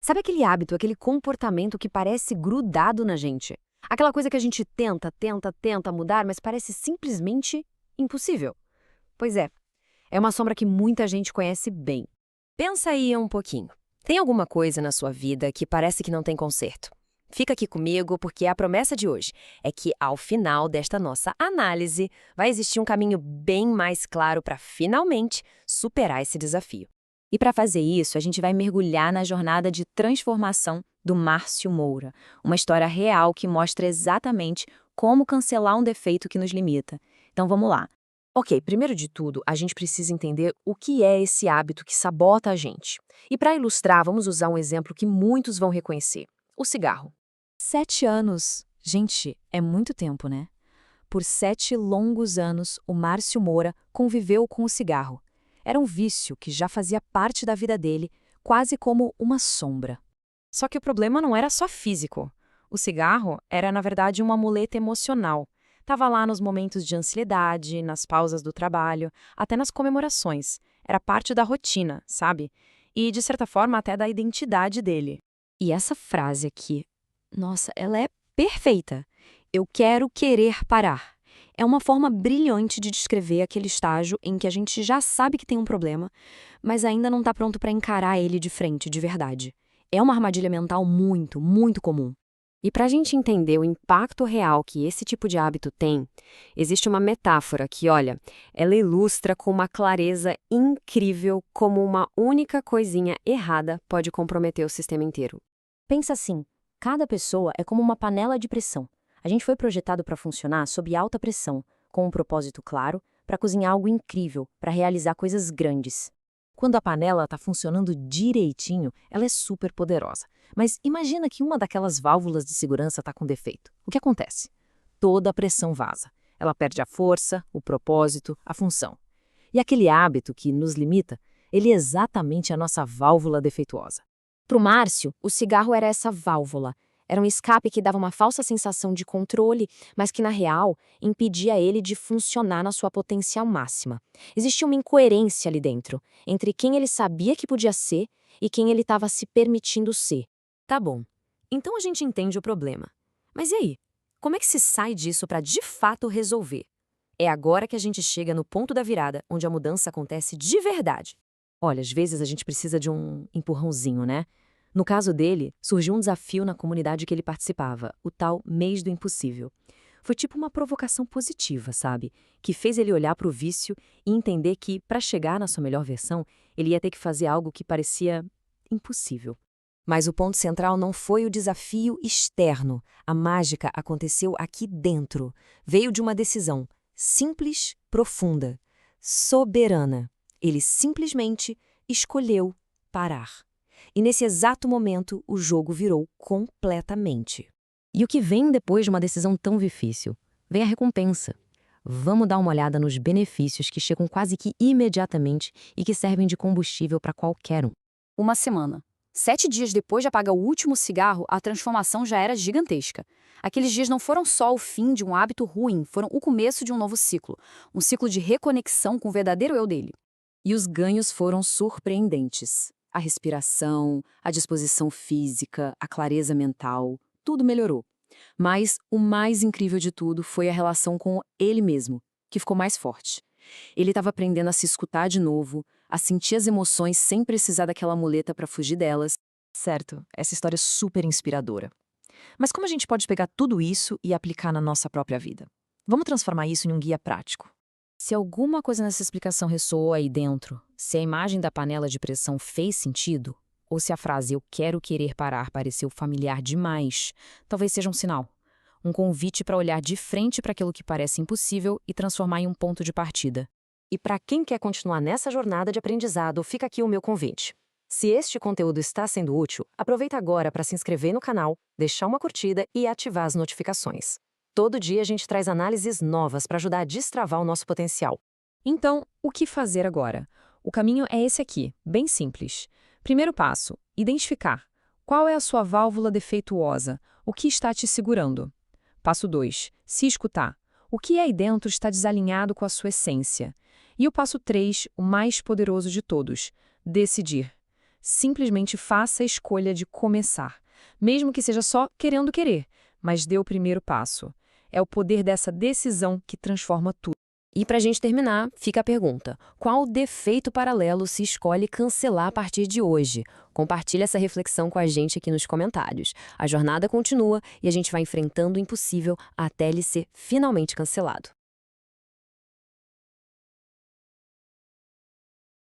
Sabe aquele hábito, aquele comportamento que parece grudado na gente? Aquela coisa que a gente tenta mudar, mas parece simplesmente impossível. Pois é uma sombra que muita gente conhece bem. Pensa aí um pouquinho. Tem alguma coisa na sua vida que parece que não tem conserto? Fica aqui comigo porque a promessa de hoje é que ao final desta nossa análise vai existir um caminho bem mais claro para finalmente superar esse desafio. E para fazer isso, a gente vai mergulhar na jornada de transformação do Márcio Moura, uma história real que mostra exatamente como cancelar um defeito que nos limita. Então vamos lá. Ok, primeiro de tudo, a gente precisa entender o que é esse hábito que sabota a gente. E para ilustrar, vamos usar um exemplo que muitos vão reconhecer: o cigarro. 7 anos. Gente, é muito tempo, né? Por 7 longos anos, o Márcio Moura conviveu com o cigarro. Era um vício que já fazia parte da vida dele, quase como uma sombra. Só que o problema não era só físico. O cigarro era, na verdade, uma muleta emocional. Estava lá nos momentos de ansiedade, nas pausas do trabalho, até nas comemorações. Era parte da rotina, sabe? E, de certa forma, até da identidade dele. E essa frase aqui, nossa, ela é perfeita. Eu quero querer parar. É uma forma brilhante de descrever aquele estágio em que a gente já sabe que tem um problema, mas ainda não está pronto para encarar ele de frente, de verdade. É uma armadilha mental muito, muito comum. E para a gente entender o impacto real que esse tipo de hábito tem, existe uma metáfora que, olha, ela ilustra com uma clareza incrível como uma única coisinha errada pode comprometer o sistema inteiro. Pensa assim, cada pessoa é como uma panela de pressão. A gente foi projetado para funcionar sob alta pressão, com um propósito claro, para cozinhar algo incrível, para realizar coisas grandes. Quando a panela está funcionando direitinho, ela é super poderosa. Mas imagina que uma daquelas válvulas de segurança está com defeito. O que acontece? Toda a pressão vaza. Ela perde a força, o propósito, a função. E aquele hábito que nos limita, ele é exatamente a nossa válvula defeituosa. Para o Márcio, o cigarro era essa válvula. Era um escape que dava uma falsa sensação de controle, mas que, na real, impedia ele de funcionar na sua potencial máxima. Existia uma incoerência ali dentro, entre quem ele sabia que podia ser e quem ele estava se permitindo ser. Tá bom. Então a gente entende o problema. Mas e aí? Como é que se sai disso para de fato resolver? É agora que a gente chega no ponto da virada, onde a mudança acontece de verdade. Olha, às vezes a gente precisa de um empurrãozinho, né? No caso dele, surgiu um desafio na comunidade que ele participava, o tal Mês do Impossível. Foi tipo uma provocação positiva, sabe? Que fez ele olhar para o vício e entender que, para chegar na sua melhor versão, ele ia ter que fazer algo que parecia impossível. Mas o ponto central não foi o desafio externo. A mágica aconteceu aqui dentro. Veio de uma decisão simples, profunda, soberana. Ele simplesmente escolheu parar. E nesse exato momento, o jogo virou completamente. E o que vem depois de uma decisão tão difícil? Vem a recompensa. Vamos dar uma olhada nos benefícios que chegam quase que imediatamente e que servem de combustível para qualquer um. Uma semana. 7 dias depois de apagar o último cigarro, a transformação já era gigantesca. Aqueles dias não foram só o fim de um hábito ruim, foram o começo de um novo ciclo. Um ciclo de reconexão com o verdadeiro eu dele. E os ganhos foram surpreendentes. A respiração, a disposição física, a clareza mental, tudo melhorou. Mas o mais incrível de tudo foi a relação com ele mesmo, que ficou mais forte. Ele estava aprendendo a se escutar de novo, a sentir as emoções sem precisar daquela muleta para fugir delas. Certo, essa história é super inspiradora. Mas como a gente pode pegar tudo isso e aplicar na nossa própria vida? Vamos transformar isso em um guia prático. Se alguma coisa nessa explicação ressoou aí dentro, se a imagem da panela de pressão fez sentido, ou se a frase "eu quero querer parar" pareceu familiar demais, talvez seja um sinal. Um convite para olhar de frente para aquilo que parece impossível e transformar em um ponto de partida. E para quem quer continuar nessa jornada de aprendizado, fica aqui o meu convite. Se este conteúdo está sendo útil, aproveita agora para se inscrever no canal, deixar uma curtida e ativar as notificações. Todo dia a gente traz análises novas para ajudar a destravar o nosso potencial. Então, o que fazer agora? O caminho é esse aqui, bem simples. Primeiro passo, identificar. Qual é a sua válvula defeituosa? O que está te segurando? Passo 2, se escutar. O que aí dentro está desalinhado com a sua essência? E o passo 3, o mais poderoso de todos, decidir. Simplesmente faça a escolha de começar, mesmo que seja só querendo querer, mas dê o primeiro passo. É o poder dessa decisão que transforma tudo. E para a gente terminar, fica a pergunta: qual defeito paralelo se escolhe cancelar a partir de hoje? Compartilhe essa reflexão com a gente aqui nos comentários. A jornada continua e a gente vai enfrentando o impossível até ele ser finalmente cancelado.